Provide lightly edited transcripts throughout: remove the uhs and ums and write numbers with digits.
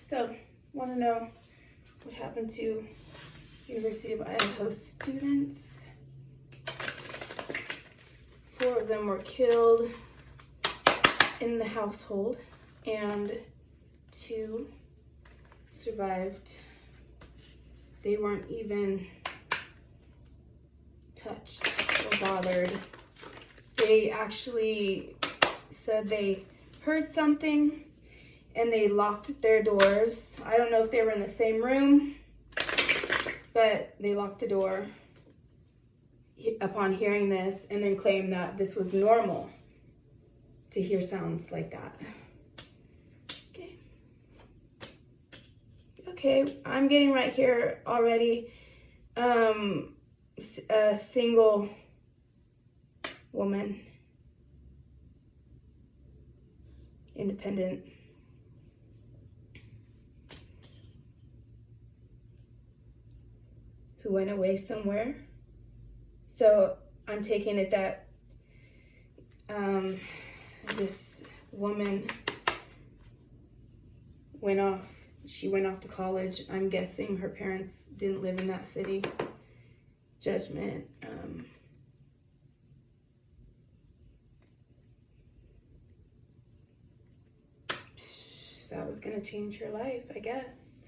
So, want to know what happened to University of Idaho students? 4 of them were killed in the household, and 2 survived. They weren't even touched or bothered. They actually said they heard something and they locked their doors. I don't know if they were in the same room, but they locked the door upon hearing this, and then claimed that this was normal to hear sounds like that. Okay, I'm getting right here already. A single woman, independent, who went away somewhere. So I'm taking it that this woman went off. She went off to college. I'm guessing her parents didn't live in that city. Judgment. That was going to change her life, I guess.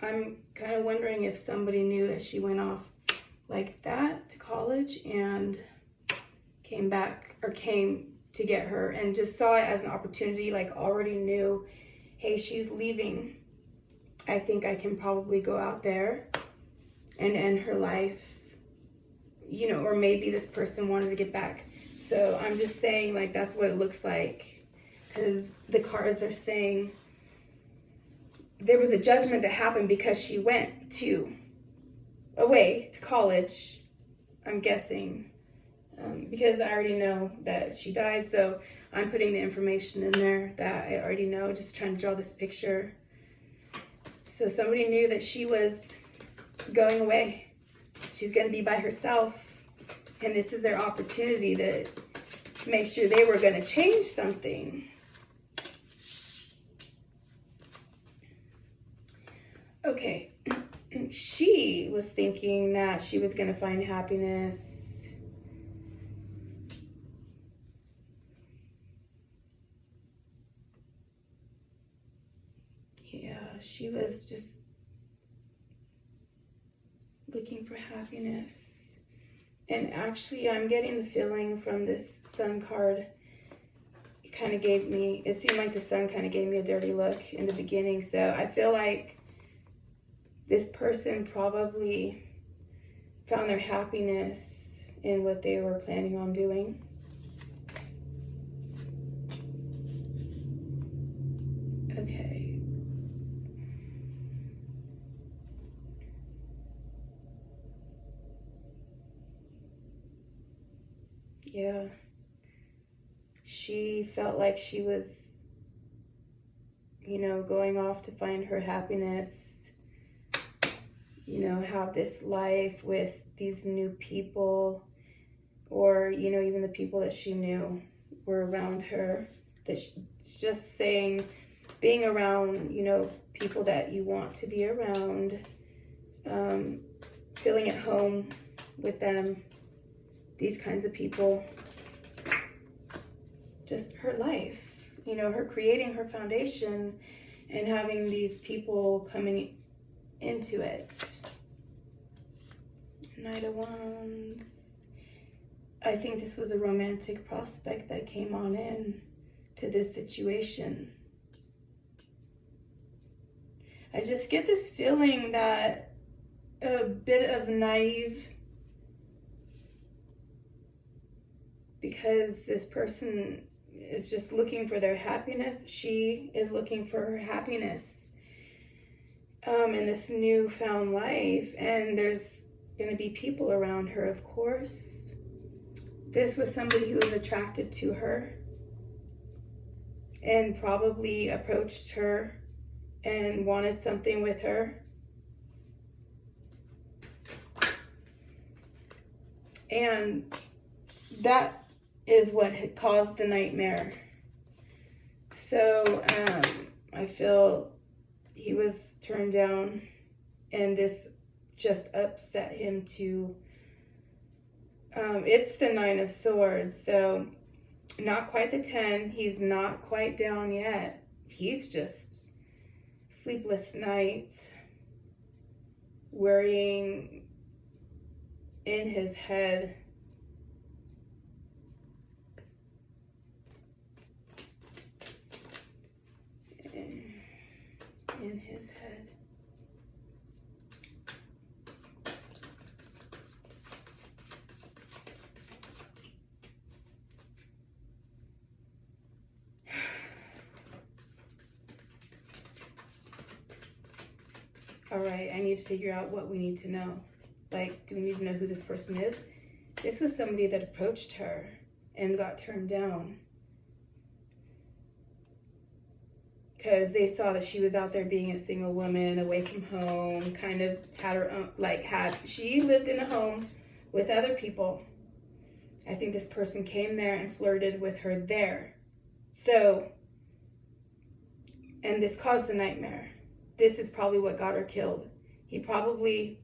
I'm kind of wondering if somebody knew that she went off like that to college and came back, or came to get her and just saw it as an opportunity, like already knew, hey, she's leaving. I think I can probably go out there and end her life, you know, or maybe this person wanted to get back. So I'm just saying, like, that's what it looks like, because the cards are saying there was a judgment that happened because she went away to college, I'm guessing, because I already know that she died. So I'm putting the information in there that I already know, just trying to draw this picture. So somebody knew that she was going away. She's going to be by herself. And this is their opportunity to make sure they were going to change something. Okay. She was thinking that she was going to find happiness. Yeah, she was just looking for happiness. And actually, I'm getting the feeling from this sun card, it seemed like the sun kind of gave me a dirty look in the beginning. So I feel like this person probably found their happiness in what they were planning on doing. Okay. Yeah. She felt like she was, going off to find her happiness, have this life with these new people, or, even the people that she knew were around her. That just saying, being around, people that you want to be around, feeling at home with them, these kinds of people. Just her life, her creating her foundation and having these people coming into it. Knight of Wands. I think this was a romantic prospect that came on in to this situation. I just get this feeling that a bit of naive, because this person is just looking for their happiness. She is looking for her happiness in this newfound life, and there's going to be people around her, of course. This was somebody who was attracted to her and probably approached her and wanted something with her. And that is what had caused the nightmare. So I I feel he was turned down, and this just upset him to, it's the 9 of Swords, so not quite the 10. He's not quite down yet. He's just sleepless nights, worrying in his head. In his head. All right, I need to figure out what we need to know. Like, do we need to know who this person is? This was somebody that approached her and got turned down because they saw that she was out there being a single woman, away from home, kind of had her own, she lived in a home with other people. I think this person came there and flirted with her there. So, and this caused the nightmare. This is probably what got her killed. He probably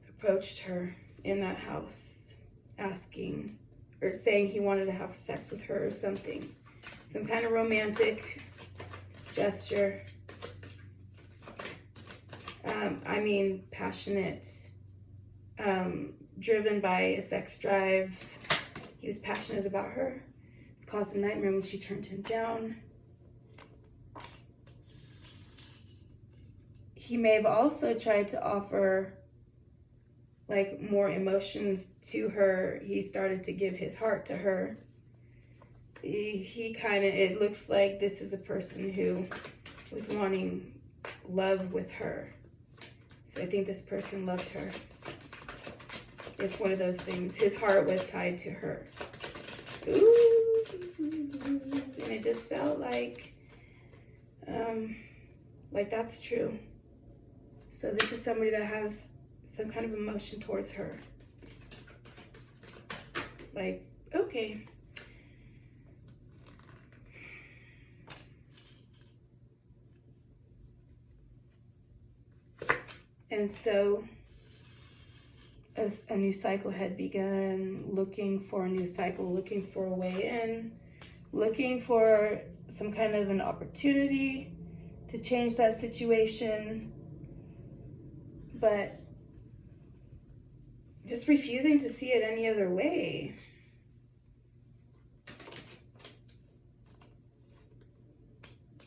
approached her in that house, asking or saying he wanted to have sex with her or something. Some kind of romantic gesture. Passionate, driven by a sex drive. He was passionate about her. It's caused a nightmare when she turned him down. He may have also tried to offer more emotions to her. He started to give his heart to her. It looks like this is a person who was wanting love with her. So I think this person loved her. It's one of those things. His heart was tied to her. Ooh. And it just felt like that's true. So this is somebody that has some kind of emotion towards her. Okay. And so, as a new cycle had begun, looking for a new cycle, looking for a way in, looking for some kind of an opportunity to change that situation, but just refusing to see it any other way.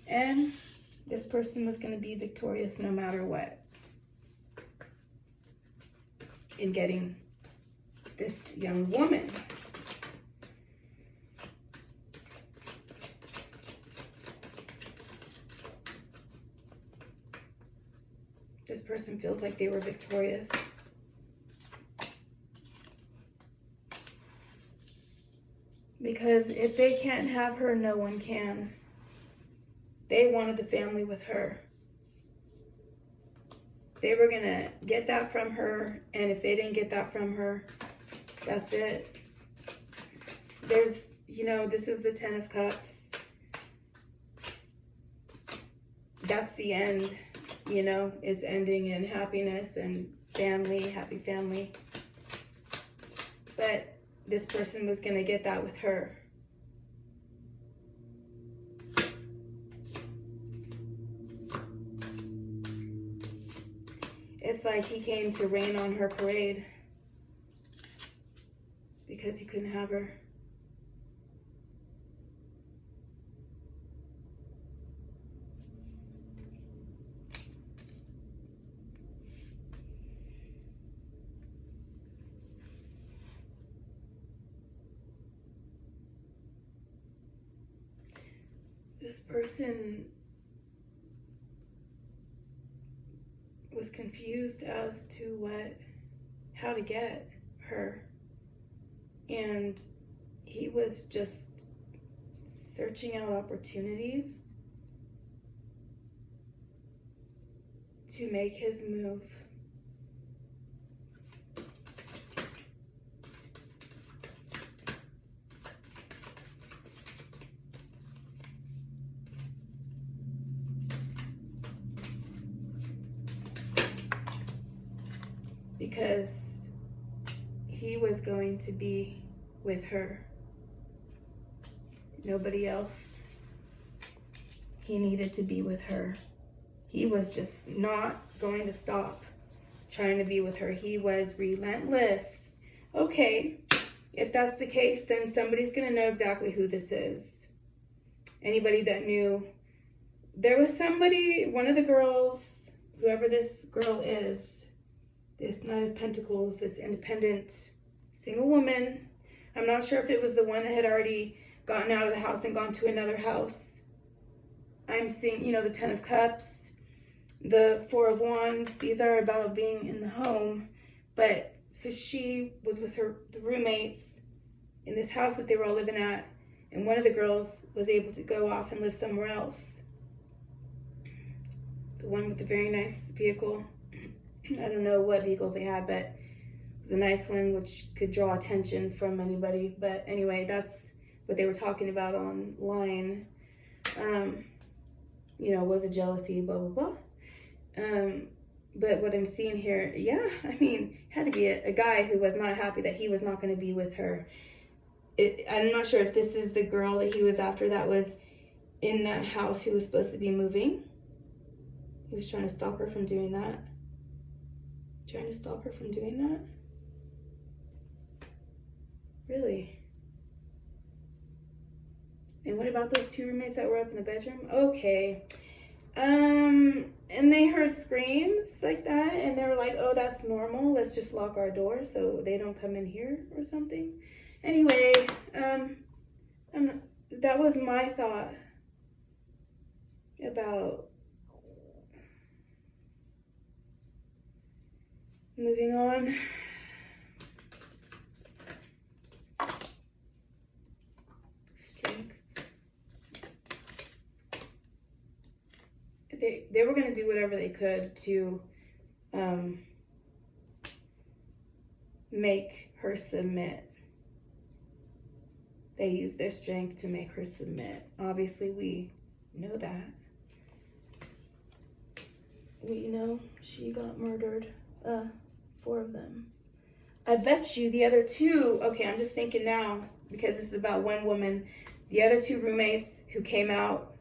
And this person was going to be victorious no matter what in getting this young woman. This person feels like they were victorious. Because if they can't have her, no one can. They wanted the family with her. They were going to get that from her, and if they didn't get that from her, that's it. This is the 10 of Cups. That's the end, it's ending in happiness and family, happy family. But this person was going to get that with her. It's like he came to rain on her parade because he couldn't have her. This person was confused as to how to get her, and he was just searching out opportunities to make his move. because he was going to be with her. Nobody else. He needed to be with her. He was just not going to stop trying to be with her. He was relentless. Okay, if that's the case, then somebody's going to know exactly who this is. Anybody that knew. There was somebody, one of the girls, whoever this girl is, this Knight of Pentacles, this independent single woman. I'm not sure if it was the one that had already gotten out of the house and gone to another house. I'm seeing, the Ten of Cups, the Four of Wands. These are about being in the home. But so she was with the roommates in this house that they were all living at. And one of the girls was able to go off and live somewhere else. The one with the very nice vehicle. I don't know what vehicles they had, but it was a nice one which could draw attention from anybody. But anyway, that's what they were talking about online. Was a jealousy, blah, blah, blah. But what I'm seeing here, had to be a guy who was not happy that he was not going to be with her. I'm not sure if this is the girl that he was after that was in that house who was supposed to be moving. He was trying to stop her from doing that. Really? And what about those two roommates that were up in the bedroom? Okay. And they heard screams like that, and they were like, oh, that's normal. Let's just lock our door so they don't come in here or something. Anyway, that was my thought about moving on. Strength. They were going to do whatever they could to make her submit. They used their strength to make her submit. Obviously, we know that. We know she got murdered. 4 of them. I bet you the other 2, okay, I'm just thinking now, because this is about one woman, the other 2 roommates who came out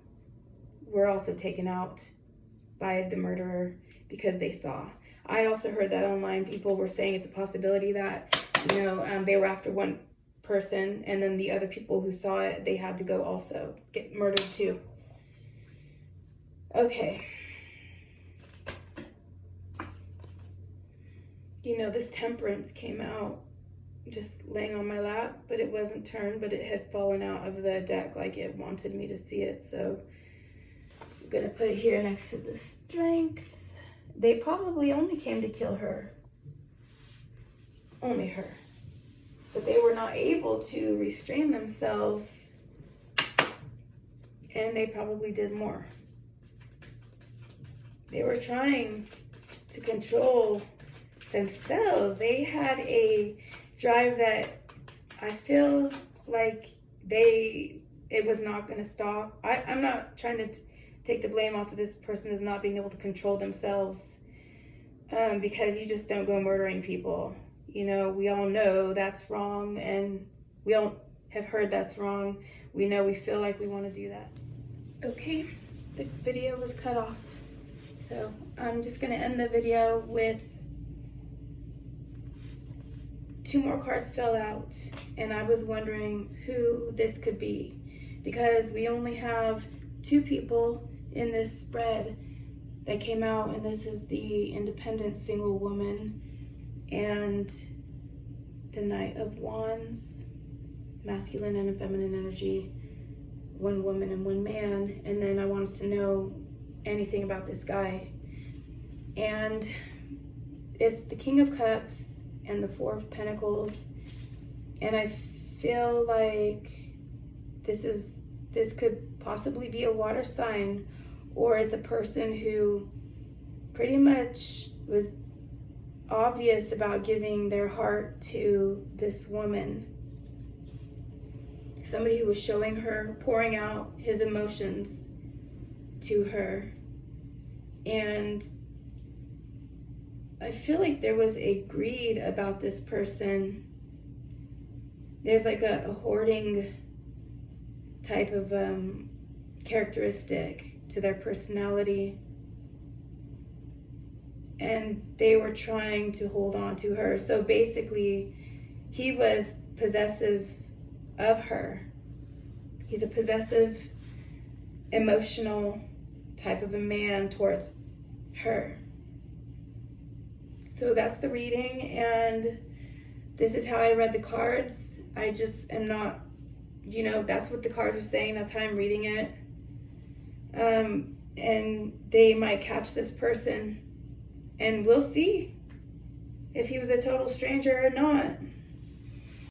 were also taken out by the murderer because they saw. I also heard that online people were saying it's a possibility that, they were after one person, and then the other people who saw it, they had to go also get murdered too. Okay. This Temperance came out just laying on my lap, but it wasn't turned, but it had fallen out of the deck like it wanted me to see it. So I'm going to put it here next to the Strength. They probably only came to kill her. Only her. But they were not able to restrain themselves, and they probably did more. They were trying to control themselves. They had a drive that I feel like it was not going to stop. I'm not trying to take the blame off of this person as not being able to control themselves, because you just don't go murdering people. We all know that's wrong, and we all have heard that's wrong. We know we feel like we want to do that. Okay, the video was cut off. So I'm just going to end the video with 2 more cards fell out, and I was wondering who this could be, because we only have 2 people in this spread that came out, and this is the independent single woman and the Knight of Wands, masculine and feminine energy, 1 woman and 1 man. And then I wanted to know anything about this guy, and it's the King of Cups and the 4 of Pentacles, and I feel like this could possibly be a water sign, or it's a person who pretty much was obvious about giving their heart to this woman. Somebody who was showing her, pouring out his emotions to her. And I feel like there was a greed about this person. There's like a hoarding type of characteristic to their personality. And they were trying to hold on to her. So basically, he was possessive of her. He's a possessive, emotional type of a man towards her. So that's the reading, and this is how I read the cards. I just am not, that's what the cards are saying. That's how I'm reading it. And they might catch this person, and we'll see if he was a total stranger or not.